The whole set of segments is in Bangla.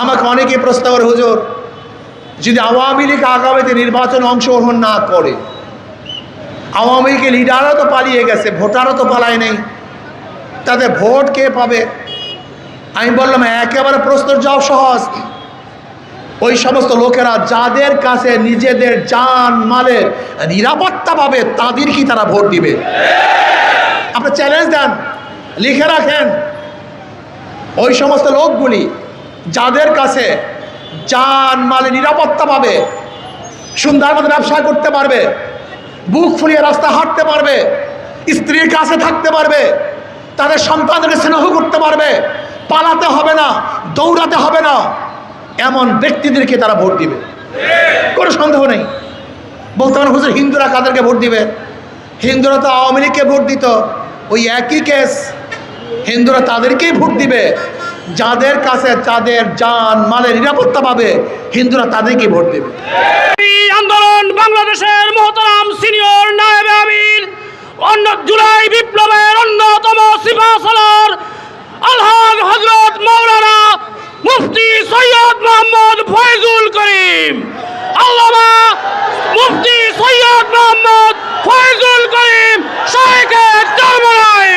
আমাকে অনেকে প্রশ্ন করে, হুজুর যদি আওয়ামী লীগ আগামীতে নির্বাচনে অংশগ্রহণ না করে, আওয়ামী লীগের লিডারও তো পালিয়ে গেছে, ভোটারও তো পালায় নেই, তাদের ভোট কে পাবে? আমি বললাম একেবারে প্রশ্নের জবাব সহজ। ওই সমস্ত লোকেরা যাদের কাছে নিজেদের জান মালের নিরাপত্তা পাবে তাদের কি তারা ভোট দিবে? আপনি চ্যালেঞ্জ দেন, লিখে রাখেন। ওই সমস্ত লোকগুলি যাদের কাছে জান মালে নিরাপত্তা পাবে, সুন্দর মতো ব্যবসা করতে পারবে, বুক ফুলিয়ে রাস্তা হাঁটতে পারবে, স্ত্রীর কাছে থাকতে পারবে, তাদের সন্তানদেরকে স্নেহ করতে পারবে, পালাতে হবে না, দৌড়াতে হবে না, এমন ব্যক্তিদেরকে তারা ভোট দিবে, কোনো সন্দেহ নেই। বলতে পারেন হুজুর হিন্দুরা কাদেরকে ভোট দিবে? হিন্দুরা তো আওয়ামী লীগকে ভোট দিত, ওই একই কেস। হিন্দুরা তাদেরকেই ভোট দিবে যাদের কাছে তাদের জান মালের নিরাপত্তা পাবে, হিন্দুরা তাদেরকেই ভোট দেবে। আন্দোলন বাংলাদেশের মোহতারাম সিনিয়র নায়েবে আমির, জুলাই বিপ্লবের অন্যতম সিপাহসালার আলহাজ হযরত মাওলানা মুফতি সৈয়দ মোহাম্মদ ফয়জুল করিম, আল্লামা মুফতি সৈয়দ মোহাম্মদ ফয়জুল করিম শাইখে চরমনাই।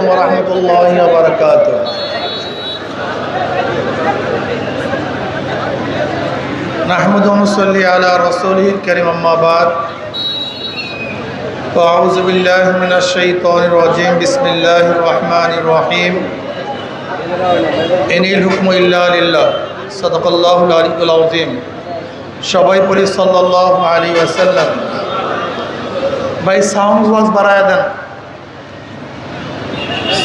ওয়ারাহমাতুল্লাহি ওয়া বারাকাতুহু। নাহমাদুহু ওয়া নুসাল্লি আলা রাসূলিল কারীম, আম্মা বাদ। আউযু বিল্লাহি মিনাশ শাইতানির রাজীম, বিসমিল্লাহির রহমানির রহিম। ইনিল হুকমু ইল্লা লিল্লাহ, সাদাকাল্লাহুল আলিয়্যুল আযীম। সবাই পড়ি সাল্লাল্লাহু আলাইহি ওয়াসাল্লাম। ভাই সাউন্ড বক্স বাড়ায় দেন,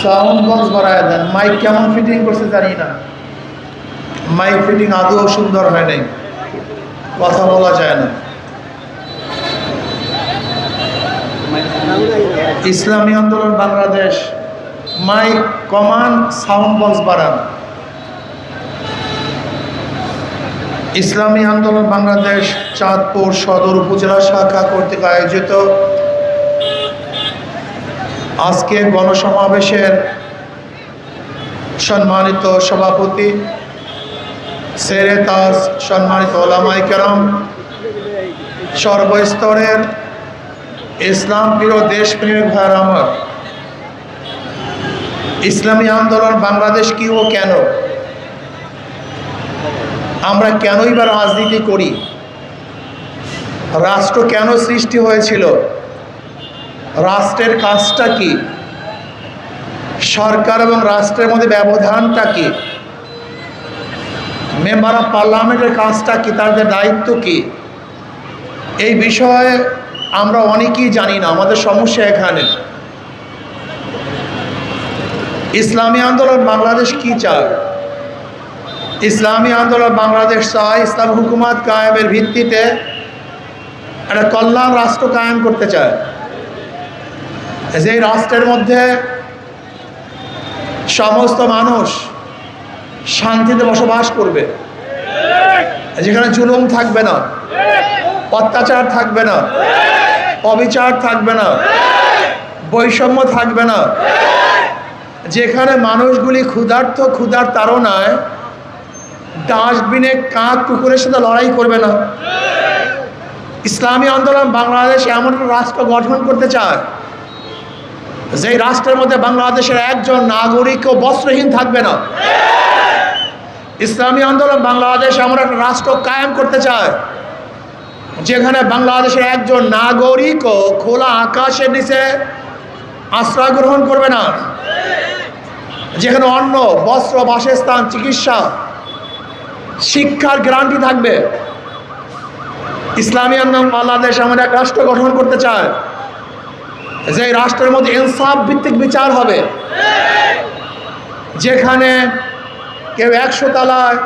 সাউন্ড বক্স বাড়ায় দেন। মাইক কেমন ফিটিং করছে জানি না, মাইক ফিটিং আদৌ সুন্দর হয় নাই, কথা বলা যায় না। ইসলামী আন্দোলন বাংলাদেশ, মাইক কমান, সাউন্ড বক্স বাড়ান। ইসলামী আন্দোলন বাংলাদেশ চাঁদপুর সদর উপজেলা শাখা কর্তৃক আয়োজিত আজকে গণসমাবেশের সম্মানিত সভাপতি সেরে তাজ, সম্মানিত ওলামায়ে কেরাম, সর্বস্তরের ইসলাম প্রিয় দেশপ্রেমিক ভাইয়েরা আমার, ইসলামী আন্দোলন বাংলাদেশ কি ও কেন, আমরা কেনই বা রাজনীতি করি, রাষ্ট্র কেন সৃষ্টি হয়েছিল, রাষ্ট্রের কাজটা কি, সরকার এবং রাষ্ট্রের মধ্যে ব্যবধানটা কি, মেম্বার অফ পার্লামেন্টের কাজটা কি, তাদের দায়িত্ব কি, এই বিষয়ে আমরা অনেকেই জানি না। আমাদের সমস্যা এখানে। ইসলামী আন্দোলন বাংলাদেশ কি চায়? ইসলামী আন্দোলন বাংলাদেশ চায় ইসলাম হুকুমত কায়েমের ভিত্তিতে একটা কল্যাণ রাষ্ট্র কায়েম করতে চায়, যে রাষ্ট্রের মধ্যে সমস্ত মানুষ শান্তিতে বসবাস করবে, যেখানে জুলুম থাকবে না, অত্যাচার থাকবে না, অবিচার থাকবে না, বৈষম্য থাকবে না, যেখানে মানুষগুলি ক্ষুধার্ত, ক্ষুধার তাড়নায় ডাস্টবিনে কাক কুকুরের সাথে লড়াই করবে না। ইসলামী আন্দোলন বাংলাদেশ এমন একটা রাষ্ট্র গঠন করতে চায় যে রাষ্ট্রের মধ্যে বাংলাদেশের একজন নাগরিকও বস্ত্রহীন থাকবে না। ইসলামী আন্দোলন বাংলাদেশ এমন একটা রাষ্ট্র কায়েম করতে চায় যেখানে বাংলাদেশের একজন নাগরিকও খোলা আকাশের নিচে আশ্রয় গ্রহণ করবে না, যেখানে অন্ন, বস্ত্র, বাসস্থান, চিকিৎসা, শিক্ষার গ্যারান্টি থাকবে। ইসলামী আন্দোলন বাংলাদেশ এমন এক রাষ্ট্র গঠন করতে চায় যে রাষ্ট্রের মধ্যে ইনসাফ ভিত্তিক বিচার হবে, যেখানে কেউ 100 তলায়,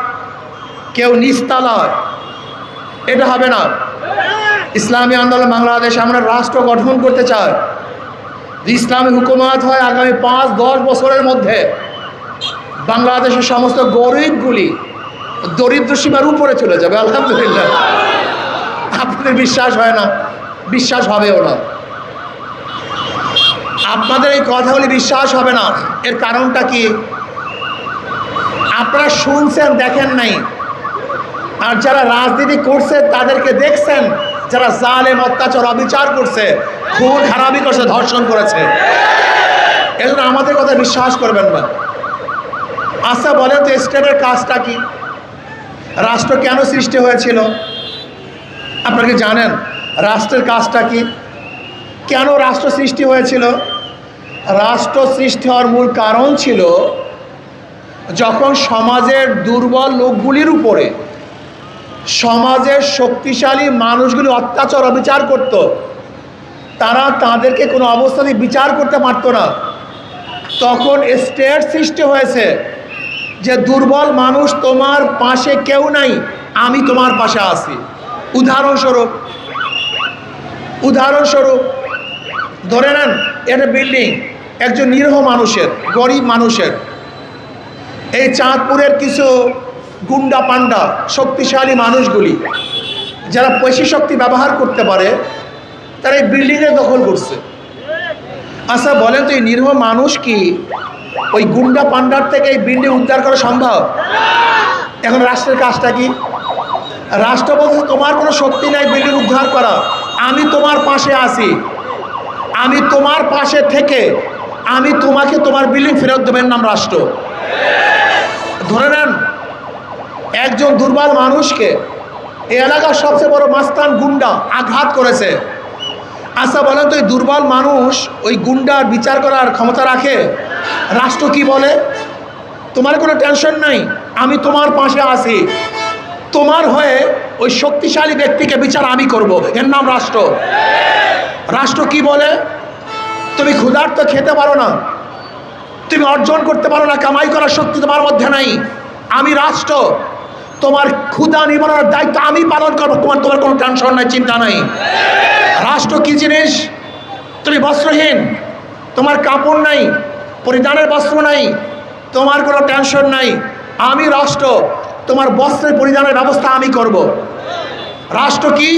কেউ নিচতলায়, এটা হবে না। ইসলামী আন্দোলন বাংলাদেশ আমরা রাষ্ট্র গঠন করতে চাই, ইসলামী হুকুমত হয় আগামী 5-10 বছরের মধ্যে বাংলাদেশের সমস্ত গরিবগুলি দরিদ্র সীমার উপরে চলে যাবে। আলহামদুলিল্লাহ। আপনাদের বিশ্বাস হয় না, বিশ্বাস হবেও না। আপনাদের এই কথাগুলি বিশ্বাস হবে না। এর কারণটা কি? আপনারা শুনছেন, দেখেন নাই। আর যারা রাজনীতি করছে তাদেরকে দেখছেন, যারা জালেম, অত্যাচার, অবিচার করছে, খুন খারাপি করছে, ধর্ষণ করেছে। এজন্য আমাদের কথা বিশ্বাস করবেন না। আচ্ছা বলেন তো, স্টেটের কাজটা কি? রাষ্ট্র কেন সৃষ্টি হয়েছিল? আপনারা কি জানেন রাষ্ট্রের কাজটা কি? কেন রাষ্ট্র সৃষ্টি হয়েছিল? রাষ্ট্র সৃষ্টি হওয়ার মূল কারণ ছিল যখন সমাজের দুর্বল লোকগুলির উপরে সমাজের শক্তিশালী মানুষগুলি অত্যাচার অবিচার করত, তারা তাদেরকে কোনো অবস্থাতেই বিচার করতে পারত না। তখন স্টেট সৃষ্টি হয়েছে যে দুর্বল মানুষ, তোমার পাশে কেউ নাই, আমি তোমার পাশে আছি। উদাহরণস্বরূপ ধরে নেন, একটা বিল্ডিং একজন নিরীহ মানুষের, গরিব মানুষের। এই চাঁদপুরের কিছু গুন্ডা পান্ডা শক্তিশালী মানুষগুলি, যারা পেশি শক্তি ব্যবহার করতে পারে, তারা এই বিল্ডিংয়ে দখল করছে। আচ্ছা বলেন তো, এই নিরীহ মানুষ কি ওই গুন্ডা পান্ডার থেকে এই বিল্ডিং উদ্ধার করা সম্ভব? এখন রাষ্ট্রের কাজটা কি? রাষ্ট্র বলছে তোমার কোনো শক্তি নাই বিল্ডিং উদ্ধার করা, আমি তোমার পাশে আছি, আমি তোমার পাশে থেকে আমি তোমাকে তোমার বিল্ডিং ফেরত দেবেন, নাম রাষ্ট্র। ধরে নেন একজন দুর্বল মানুষকে এই এলাকার সবচেয়ে বড় মাস্তান গুন্ডা আঘাত করেছে। আচ্ছা বলেন তো, এই দুর্বল মানুষ ওই গুন্ডার বিচার করার ক্ষমতা রাখে? রাষ্ট্র কি বলে? তোমার কোনো টেনশন নাই, আমি তোমার পাশে আছি, তোমার হয়ে ওই শক্তিশালী ব্যক্তিকে বিচার আমি করব, এর নাম রাষ্ট্র। রাষ্ট্র কি বলে? তুমি ক্ষুধার্ত খেতে পারো না, তুমি অর্জন করতে পারো না, কামাই করার শক্তি তোমার মধ্যে নাই, আমি রাষ্ট্র, তোমার ক্ষুধা নিবারণের দায়িত্ব আমি পালন করবো, তোমার কোনো টেনশন নাই, চিন্তা নাই। রাষ্ট্র কি জিনিস? তুমি বস্ত্রহীন, তোমার কাপড় নাই, পরিধানের বস্ত্র নাই, তোমার কোনো টেনশন নাই, আমি রাষ্ট্র, তোমার বস্ত্রের পরিধানের ব্যবস্থা আমি করব। রাষ্ট্র কি?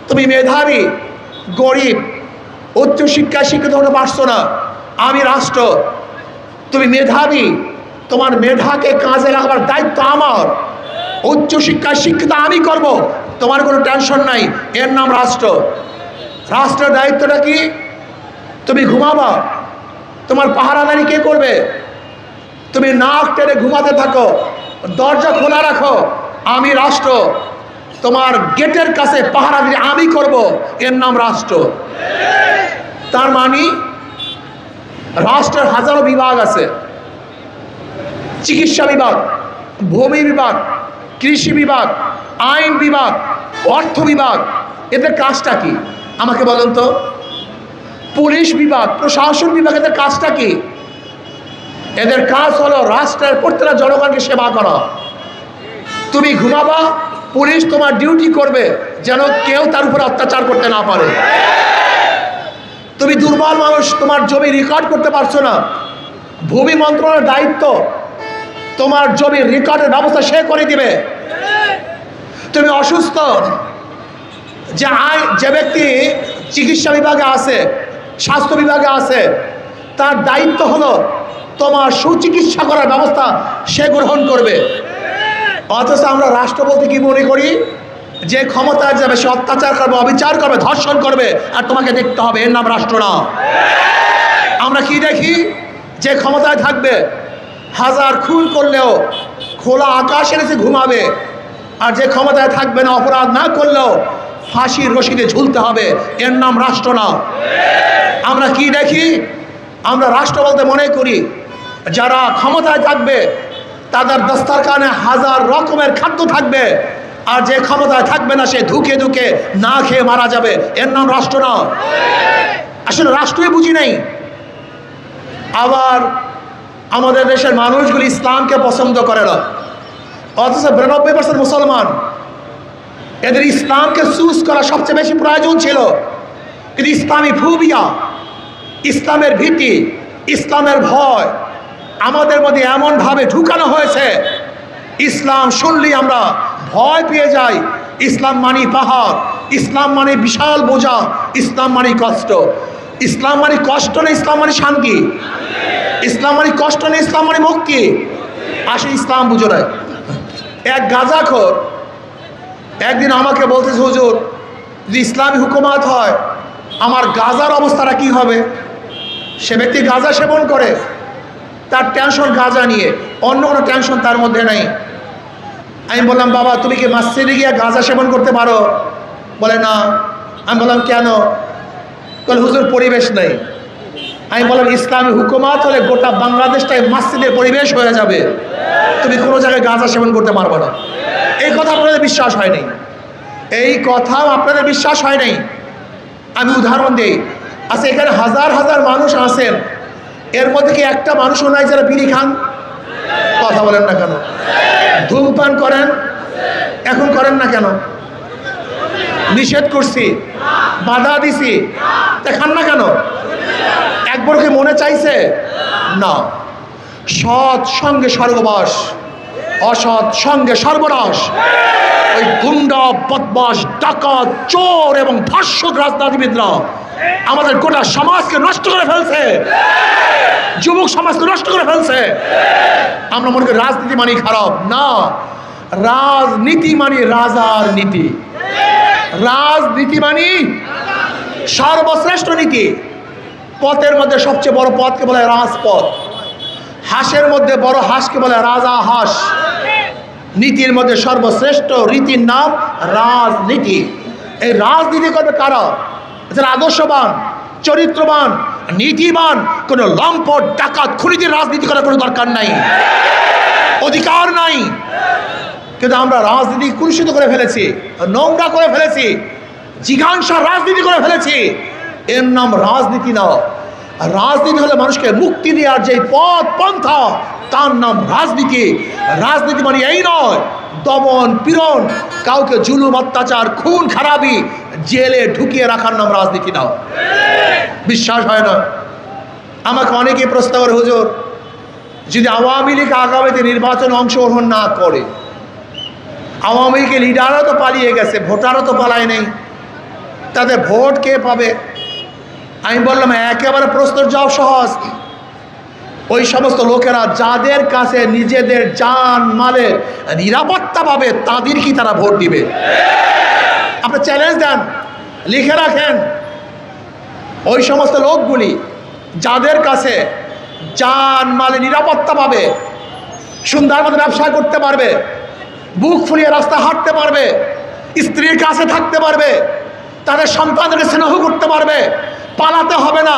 তুমি মেধাবী, গরিব, উচ্চশিক্ষায় শিক্ষিত হতে পারছো না, আমি রাষ্ট্র, তুমি মেধাবী, তোমার মেধাকে কাজে লাগাবার দায়িত্ব আমার, উচ্চশিক্ষায় শিক্ষিত আমি করব, তোমার কোনো টেনশন নাই, এর নাম রাষ্ট্র। রাষ্ট্রের দায়িত্বটা কি? তুমি ঘুমাবা, তোমার পাহারাদারি কে করবে? তুমি নাক টেনে ঘুমাতে থাকো, দরজা খোলা রাখো, আমি রাষ্ট্র, তোমার গেটের কাছে পাহারাদারি আমি করব, এর নাম রাষ্ট্র। তার মানে রাষ্ট্রের হাজারো বিভাগ আছে, চিকিৎসা বিভাগ, ভূমি বিভাগ, কৃষি বিভাগ, আইন বিভাগ, অর্থ বিভাগ। এদের কাজটা কি আমাকে বলুন তো? পুলিশ বিভাগ, প্রশাসন বিভাগ, এদের কাজটা কি? এদের কাজ হলো রাষ্ট্রের প্রত্যেকটা জনগণকে সেবা করা। তুমি ঘুমাবা, পুলিশ তোমার ডিউটি করবে যেন কেউ তার উপরে অত্যাচার করতে না পারে। তুমি দুর্বল মানুষ, তোমার জমি রেকর্ড করতে পারছো না, ভূমি মন্ত্রণালয়ের দায়িত্ব তোমার জমির রেকর্ডের ব্যবস্থা সে করে দিবে। তুমি অসুস্থ, যে ব্যক্তি চিকিৎসা বিভাগে আছে, স্বাস্থ্য বিভাগে আছে, তার দায়িত্ব হলো তোমার সুচিকিৎসা করার ব্যবস্থা সে গ্রহণ করবে। অথচ আমরা রাষ্ট্র বলতে কি মনে করি? যে ক্ষমতায় যাবে সে অত্যাচার করবে, অবিচার করবে, ধর্ষণ করবে, আর তোমাকে দেখতে হবে, এর নাম রাষ্ট্র না। আমরা কি দেখি? যে ক্ষমতায় থাকবে হাজার খুন করলেও খোলা আকাশের নিচে ঘুমাবে, আর যে ক্ষমতায় থাকবে না, অপরাধ না করলেও ফাঁসির রশিদে ঝুলতে হবে, এর নাম রাষ্ট্র না। আমরা কি দেখি? আমরা রাষ্ট্র বলতে মনে করি যারা ক্ষমতায় থাকবে তাদের দস্তরখানে হাজার রকমের খাদ্য থাকবে, আর যে ক্ষমতায় থাকবে না সে ধুকে ধুকে না খেয়ে মারা যাবে, এর নাম রাষ্ট্র না। আসলে রাষ্ট্রই বুঝি নাই। আবার আমাদের দেশের মানুষগুলি ইসলামকে পছন্দ করে না, অথচ 92% মুসলমান। এদের ইসলামকে চুজ করা সবচেয়ে বেশি প্রয়োজন ছিল, কিন্তু ইসলামী ফোবিয়া, ইসলামের ভীতি, ইসলামের ভয় আমাদের মধ্যে এমনভাবে ঢুকানো হয়েছে, ইসলাম শুনলেই আমরা ভয় পেয়ে যাই। ইসলাম মানে পাহাড়, ইসলাম মানে বিশাল বোঝা, ইসলাম মানে কষ্ট। ইসলাম মানে কষ্ট না, ইসলাম মানে শান্তি। ইসলাম মানে কষ্ট না, ইসলাম মানে মুক্তি। আসলে ইসলাম বুঝো না। এক গাঁজাখোর একদিন আমাকে বলতেছে, হুজুর যদি ইসলামী হুকুমাত হয় আমার গাঁজার অবস্থাটা কি হবে? সে ব্যক্তি গাঁজা সেবন করে, তার টেনশন গাঁজা নিয়ে, অন্য কোনো টেনশন তার মধ্যে নাই। আমি বললাম, বাবা তুমি কি মসজিদে গিয়ে গাঁজা সেবন করতে পারো? বলে না। আমি বললাম, কেন? বলে হুজুর পরিবেশ নেই। আমি বললাম, ইসলামী হুকুমাত হলে গোটা বাংলাদেশটাই মসজিদের পরিবেশ হয়ে যাবে, তুমি কোনো জায়গায় গাঁজা সেবন করতে পারবে না। এই কথা আপনাদের বিশ্বাস হয়নি, এই কথাও আপনাদের বিশ্বাস হয় নাই। আমি উদাহরণ দিই। আচ্ছা, এখানে হাজার হাজার মানুষ আছেন, এর মধ্যে কি একটা মানুষও নাই যারা বিড়ি খান? কথা বলেন না কেন? ধূমপান করেন? এখন করেন না কেন? নিষেধ করছি, বাধা দিছি, তা খান না কেন? একবার কি মনে চাইছে? না। সৎ সঙ্গে স্বর্গবাস, অসৎ সঙ্গে সর্বনাশ। ওই গুন্ডা, বদমাশ, ডাকাত, চোর এবং ধর্ষক রাজনীতিবিদরা আমাদের গোটা সমাজকে নষ্ট করে ফেলছে, যুবক সমাজকে নষ্ট করে ফেলছে। আমরা মনে করি রাজনীতি মানে খারাপ। না, রাজনীতি মানে রাজার নীতি, রাজনীতি মানে সর্বশ্রেষ্ঠ নীতি। পথের মধ্যে সবচেয়ে বড় পথকে বলে রাজপথ, হাঁসের মধ্যে বড় হাঁসকে বলে রাজা হাঁস। নীতির মধ্যে সর্বশ্রেষ্ঠ রীতির নাম রাজনীতি। এই রাজনীতি করবে কারা? যারা আদর্শবান, চরিত্রবান, নীতিবান। কোনো লম্পট, ডাকাত, খুনিদের রাজনীতি করার কোনো দরকার নাই, অধিকার নাই। কিন্তু আমরা রাজনীতি কুলুষিত করে ফেলেছি, নোংরা করে ফেলেছি, জিঘাংসার রাজনীতি করে ফেলেছি। এর নাম রাজনীতি না। রাজনীতি হলে মানুষকে মুক্তি দেওয়ার যে পথ পন্থা, তার নাম রাজনীতি। রাজনীতি মানে এই নয় দমন পীড়ন, কাউকে জুলুম, অত্যাচার, খুন খারাপি জেলে ঢুকিয়ে রাখার নাম রাজনীতি না। বিশ্বাস হয় না? আমাকে অনেকেই প্রশ্ন করে, হুজুর যদি আওয়ামী লীগ আগামীতে নির্বাচনে অংশগ্রহণ না করে, আওয়ামী লীগের লিডারও তো পালিয়ে গেছে, ভোটারও তো পালায় নেই, তাদের ভোট কে পাবে? আমি বললাম, একেবারে প্রশ্নের জবাব সহজ। ওই সমস্ত লোকেরা যাদের কাছে নিজেদের জান মালের নিরাপত্তা পাবে, তাদেরকেই তারা ভোট দিবে। আপনি চ্যালেঞ্জ দেন, লিখে রাখেন, ওই সমস্ত লোকগুলি যাদের কাছে জান মালের নিরাপত্তা পাবে, সুন্দর মতো ব্যবসা করতে পারবে, বুক ফুলিয়ে রাস্তা হাঁটতে পারবে, স্ত্রীর কাছে থাকতে পারবে, তাদের সন্তানদেরকে স্নেহ করতে পারবে, পালাতে হবে না,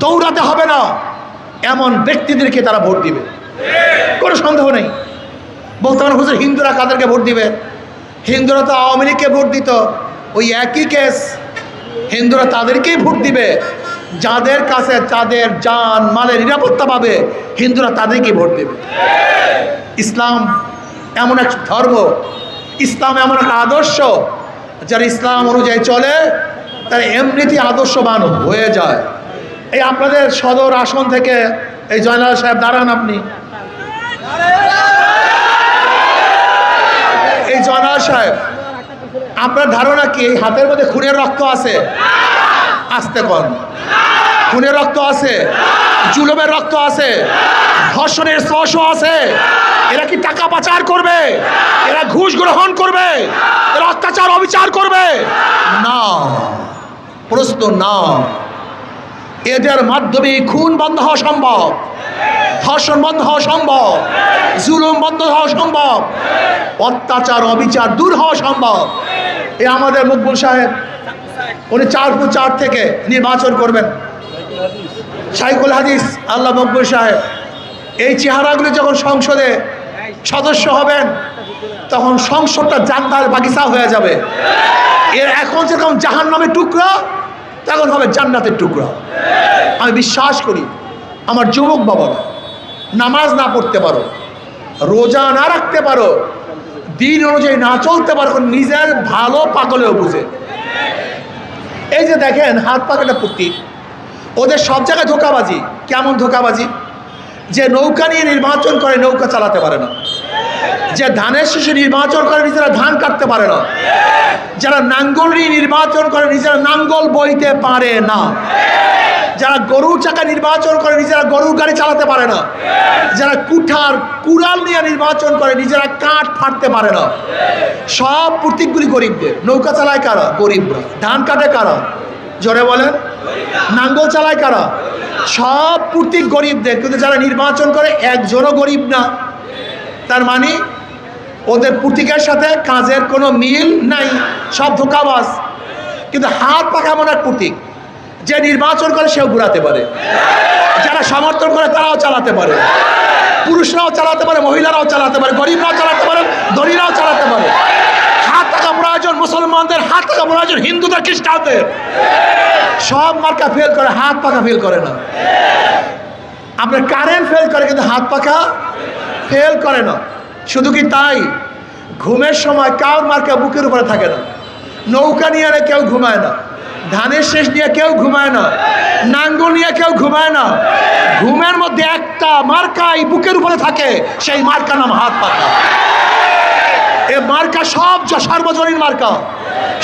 দৌড়াতে হবে না, এমন ব্যক্তিদেরকে তারা ভোট দিবে, কোনো সন্দেহ নেই। বলতে পারেন, হুজুর হিন্দুরা কাদেরকে ভোট দিবে? হিন্দুরা তো আওয়ামী লীগকে ভোট দিত, ওই একই কেস। হিন্দুরা তাদেরকেই ভোট দিবে যাদের কাছে তাদের জান মালের নিরাপত্তা পাবে, হিন্দুরা তাদেরকেই ভোট দেবে। ইসলাম এমন এক ধর্ম, ইসলাম এমন একটা আদর্শ, যারা ইসলাম অনুযায়ী চলে তারা এমনিতেই আদর্শবান হয়ে যায়। এই আপনাদের সদর আসন থেকে এই জয়নাল সাহেব দাঁড়ান, আপনি এই জয়নাল সাহেব, আপনার ধারণা কি এই হাতের মধ্যে খুনের রক্ত আছে? আসতে কন, খুনের রক্ত আছে, জুলুমের রক্ত আছে, ধর্ষণের স্পর্শ আছে। এরা কি টাকা পাচার করবে? এরা ঘুষ গ্রহণ করবে? এরা অত্যাচার অবিচার করবে? না, প্রশ্ন না। এদের মাধ্যমে খুন বন্ধ হওয়া সম্ভব, ধর্ষণ বন্ধ হওয়া সম্ভব, জুলুম বন্ধ হওয়া সম্ভব, অত্যাচার অবিচার দূর হওয়া সম্ভব। এ আমাদের মকবুল সাহেব, উনি 4 থেকে নির্বাচন করবেন, শাইখুল হাদিস আল্লাহ মকবুল সাহেব। এই চেহারাগুলি যখন সংসদে সদস্য হবেন, তখন সংসদটা জান্নাতের বাগিচা হয়ে যাবে। এর এখন যেরকম জাহান্নামের টুকরা, তখন হবে জান্নাতের টুকরা। আমি বিশ্বাস করি, আমার যুবক বাবারা, নামাজ না পড়তে পারো, রোজা না রাখতে পারো, দিন অনুযায়ী না চলতে পারো, নিজের ভালো পাগলেও বুঝে। এই যে দেখেন হাত পাকাটা প্রতীক, ওদের সব জায়গায় ধোঁকাবাজি। কেমন ধোঁকাবাজি? যে নৌকা নিয়ে নির্বাচন করে নৌকা চালাতে পারে না, যে ধানের শীষে নির্বাচন করে নিজেরা ধান কাটতে পারে না, যারা নাঙ্গল নিয়ে নির্বাচন করে নিজেরা নাঙ্গল বইতে পারে না। যারা গরুর চাকা নির্বাচন করে নিজেরা গরুর গাড়ি চালাতে পারে না, যারা কুড়াল নিয়ে নির্বাচন করে নিজেরা কাঠ ফাটতে পারে না, সব প্রতীকগুলি গরিবদের। নৌকা চালায় কারা? গরিবরা। ধান কাটে কারা? জোরে বলেন। নাঙ্গল চালায় কারা? সব প্রতীক গরিবদের। কিন্তু যারা নির্বাচন করে একজনও গরিব না। তার মানে ওদের প্রতীকের সাথে কাজের কোনো মিল নাই, সব ধোঁকাবাজ। কিন্তু হাত পাখা এমন এক প্রতীক, যে নির্বাচন করে সেও ঘুরাতে পারে, যারা সমর্থন করে তারাও চালাতে পারে, পুরুষরাও চালাতে পারে, মহিলারাও চালাতে পারে, গরিবরাও চালাতে পারে, ধনীরাও চালাতে পারে। হাত টাকা প্রয়োজন মুসলমানদের, হাত টাকা প্রয়োজন হিন্দুদের, খ্রিস্টানদের। সব মার্কা ফেল করে, হাত পাখা ফেল করে না। আপনার কারেন্ট ফেল করে কিন্তু হাত পাখা ফেল করে না। শুধু কি তাই, ঘুমের সময় কাউর মার্কা বুকের উপরে থাকে না। নৌকা নিয়ে কেউ ঘুমায় না, ধানের শেষ নিয়ে কেউ ঘুমায় না, নাঙ্গল নিয়ে কেউ ঘুমায় না। ঘুমের মধ্যে একটা মার্কাই বুকের উপরে থাকে, সেই মার্কা নাম হাত পাখা। এ মার্কা সব সার্বজনীন মার্কা,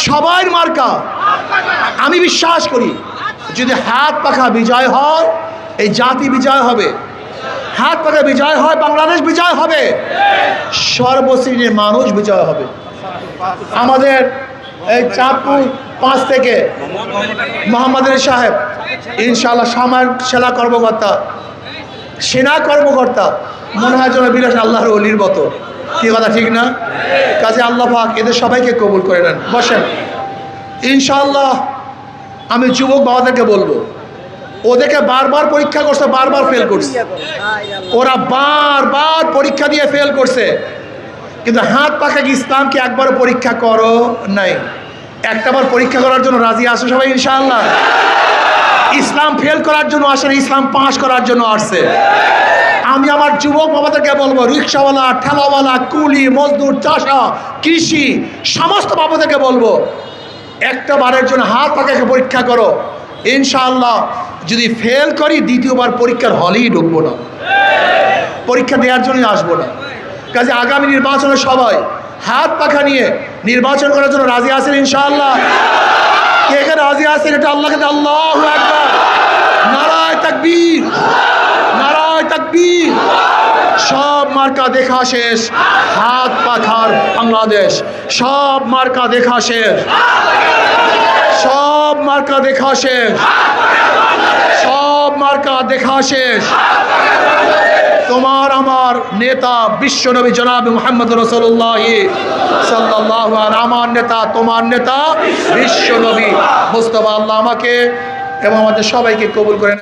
সবার মার্কা। আমি বিশ্বাস করি যদি হাত পাখা বিজয় হয়, এই জাতি বিজয় হবে। হাত পাখা বিজয় হয়, বাংলাদেশ বিজয় হবে, সর্বশ্রেণীর মানুষ বিজয় হবে। আমাদের এই চাঁদপুর 5 থেকে মোহাম্মদ আলী সাহেব ইনশাআল্লাহ সামরিক সেনা কর্মকর্তা মনে হয় যেন বিরাট আল্লাহর ওলির মতো। কি কথা ঠিক না? কাজে আল্লাহ পাক এদের সবাইকে কবুল করে নেন। বসেন। ইনশাআল্লাহ আমি যুবক বাবাদেরকে বলবো, ওদেরকে বারবার পরীক্ষা করছে, বারবার ফেল করছে, ওরা বারবার পরীক্ষা দিয়ে ফেল করছে। কিন্তু হাত পাখা ইসলামকে একবারও পরীক্ষা করো নাই। একটাবার পরীক্ষা করার জন্য রাজি আসো সবাই ইনশাআল্লাহ? ইসলাম ফেল করার জন্য আসেন, ইসলাম পাস করার জন্য আসছে। আমি আমার যুবক বাবাদেরকে বলবো, রিক্সাওয়ালা, ঠেলাওয়ালা, কুলি, মজদুর, চাষা, কৃষি, সমস্ত বাবাদেরকে বলবো, একটা বারের জন্য হাত পাখাকে পরীক্ষা করো। ইনশাআল্লাহ যদি ফেল করি দ্বিতীয়বার পরীক্ষার হলেই ঢুকবো না, পরীক্ষা দেওয়ার জন্যই আসবো না। কাজে আগামী নির্বাচনে সবাই হাত পাখা নিয়ে নির্বাচন করার জন্য রাজি আছেন ইনশাআল্লাহ? কে কে রাজি আছেন? এটা আল্লাহকে আল্লাহু আকবার, নারায়ে তাকবীর, নারায়ে তাকবীর। সব মার্কা দেখা শেষ, হাত পাখার বাংলাদেশ। সব মার্কা দেখা শেষ, সব মার্কা দেখা শেষ, সব মার্কা দেখা শেষ। তোমার আমার নেতা বিশ্বনবী জনাব মুহাম্মদ রাসূলুল্লাহ সাল্লাল্লাহু আলাইহি, আমার নেতা, তোমার নেতা বিশ্বনবী মুস্তাফা। আল্লাহ আমাকে এবং আমাদের সবাইকে কবুল করেন।